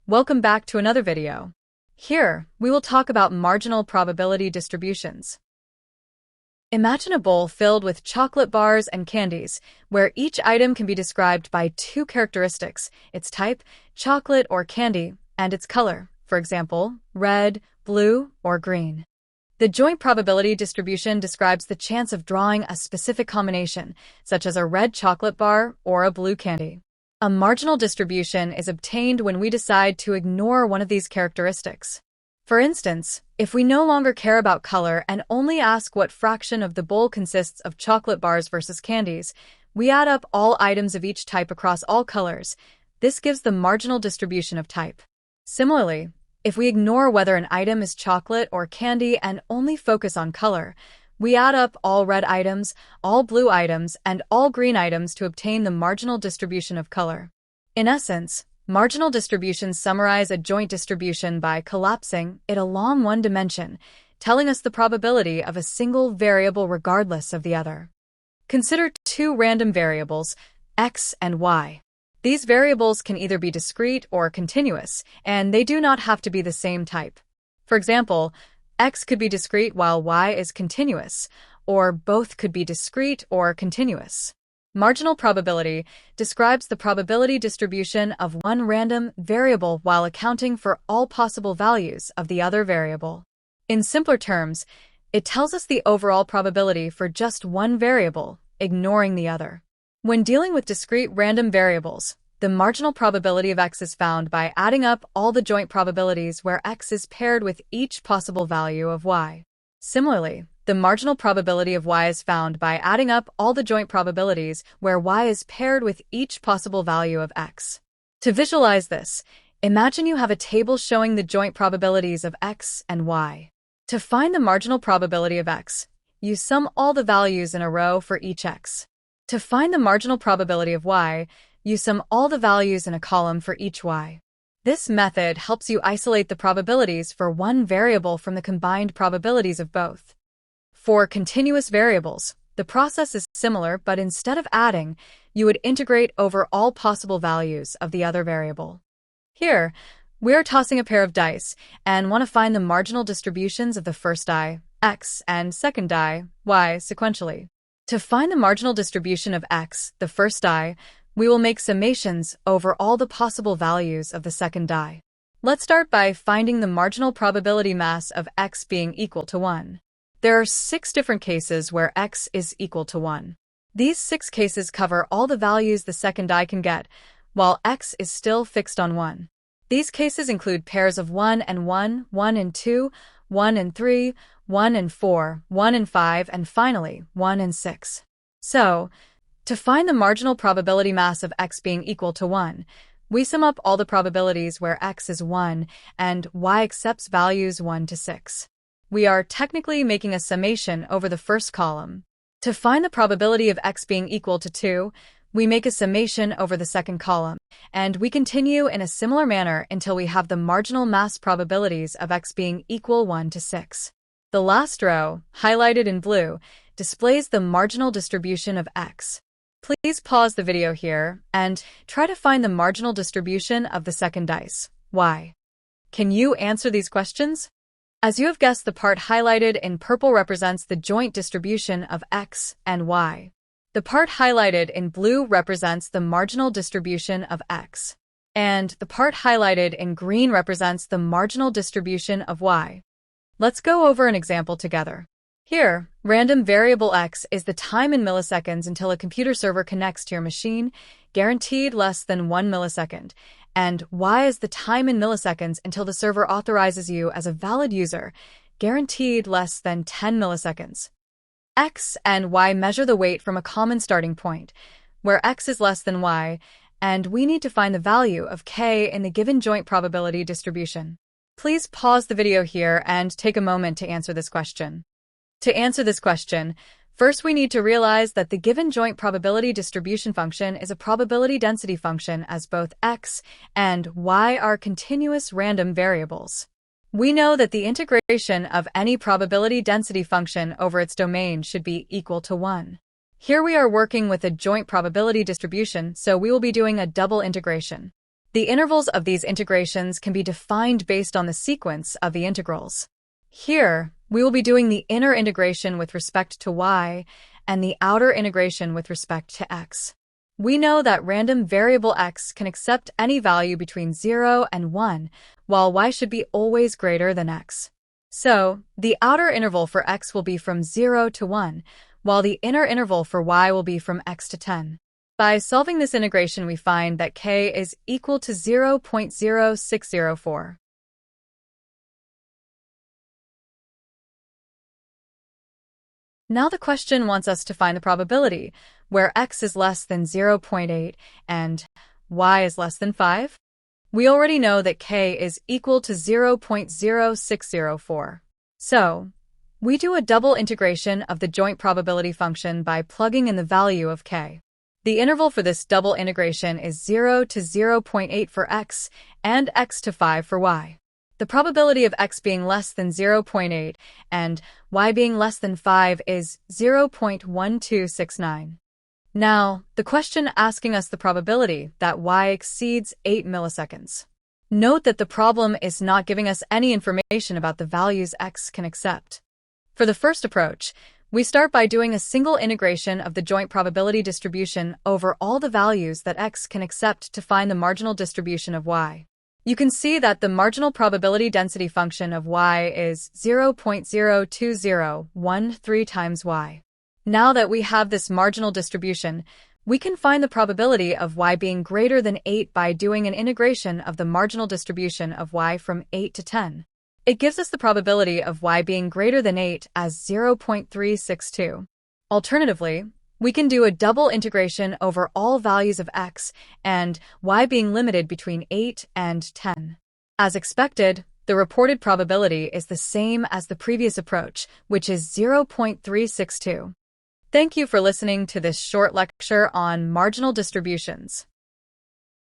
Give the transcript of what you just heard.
Welcome back to another video. Here, we will talk about marginal probability distributions. Imagine a bowl filled with chocolate bars and candies, where each item can be described by two characteristics: its type, chocolate or candy, and its color, for example, red, blue, or green. The joint probability distribution describes the chance of drawing a specific combination, such as a red chocolate bar or a blue candy. A marginal distribution is obtained when we decide to ignore one of these characteristics. For instance, if we no longer care about color and only ask what fraction of the bowl consists of chocolate bars versus candies, we add up all items of each type across all colors. This gives the marginal distribution of type. Similarly, if we ignore whether an item is chocolate or candy and only focus on color, we add up all red items, all blue items, and all green items to obtain the marginal distribution of color. In essence, marginal distributions summarize a joint distribution by collapsing it along one dimension, telling us the probability of a single variable regardless of the other. Consider two random variables, x and y. These variables can either be discrete or continuous, and they do not have to be the same type. For example, x could be discrete while y is continuous, or both could be discrete or continuous. Marginal probability describes the probability distribution of one random variable while accounting for all possible values of the other variable. In simpler terms, it tells us the overall probability for just one variable, ignoring the other. When dealing with discrete random variables, the marginal probability of x is found by adding up all the joint probabilities where x is paired with each possible value of y. Similarly, the marginal probability of y is found by adding up all the joint probabilities where y is paired with each possible value of x. To visualize this, imagine you have a table showing the joint probabilities of x and y. To find the marginal probability of x, you sum all the values in a row for each x. To find the marginal probability of y, you sum all the values in a column for each y. This method helps you isolate the probabilities for one variable from the combined probabilities of both. For continuous variables, the process is similar, but instead of adding, you would integrate over all possible values of the other variable. Here, we are tossing a pair of dice and want to find the marginal distributions of the first die, x, and second die, y, sequentially. To find the marginal distribution of x, the first die, we will make summations over all the possible values of the second die. Let's start by finding the marginal probability mass of x being equal to 1. There are 6 different cases where x is equal to 1. These 6 cases cover all the values the second die can get, while x is still fixed on 1. These cases include pairs of 1 and 1, 1 and 2, 1 and 3, 1 and 4, 1 and 5, and finally, 1 and 6. So, to find the marginal probability mass of x being equal to 1, we sum up all the probabilities where x is 1 and y accepts values 1 to 6. We are technically making a summation over the first column. To find the probability of x being equal to 2, we make a summation over the second column, and we continue in a similar manner until we have the marginal mass probabilities of x being equal 1 to 6. The last row, highlighted in blue, displays the marginal distribution of x. Please pause the video here and try to find the marginal distribution of the second dice, y. Can you answer these questions? As you have guessed, the part highlighted in purple represents the joint distribution of x and y. The part highlighted in blue represents the marginal distribution of x, and the part highlighted in green represents the marginal distribution of y. Let's go over an example together. Here, random variable x is the time in milliseconds until a computer server connects to your machine, guaranteed less than 1 millisecond, and y is the time in milliseconds until the server authorizes you as a valid user, guaranteed less than 10 milliseconds. X and y measure the weight from a common starting point, where x is less than y, and we need to find the value of k in the given joint probability distribution. Please pause the video here and take a moment to answer this question. To answer this question, first we need to realize that the given joint probability distribution function is a probability density function, as both x and y are continuous random variables. We know that the integration of any probability density function over its domain should be equal to 1. Here we are working with a joint probability distribution, so we will be doing a double integration. The intervals of these integrations can be defined based on the sequence of the integrals. Here, we will be doing the inner integration with respect to y and the outer integration with respect to x. We know that random variable x can accept any value between 0 and 1, while y should be always greater than x. So, the outer interval for x will be from 0 to 1, while the inner interval for y will be from x to 10. By solving this integration, we find that k is equal to 0.0604. Now the question wants us to find the probability, where x is less than 0.8 and y is less than 5. We already know that k is equal to 0.0604. So, we do a double integration of the joint probability function by plugging in the value of k. The interval for this double integration is 0 to 0.8 for x and x to 5 for y. The probability of x being less than 0.8 and y being less than 5 is 0.1269. Now, the question asking us the probability that y exceeds 8 milliseconds. Note that the problem is not giving us any information about the values x can accept. For the first approach, we start by doing a single integration of the joint probability distribution over all the values that x can accept to find the marginal distribution of y. You can see that the marginal probability density function of y is 0.02013 times y. Now that we have this marginal distribution, we can find the probability of y being greater than 8 by doing an integration of the marginal distribution of y from 8 to 10. It gives us the probability of y being greater than 8 as 0.362. Alternatively, we can do a double integration over all values of x and y being limited between 8 and 10. As expected, the reported probability is the same as the previous approach, which is 0.362. Thank you for listening to this short lecture on marginal distributions.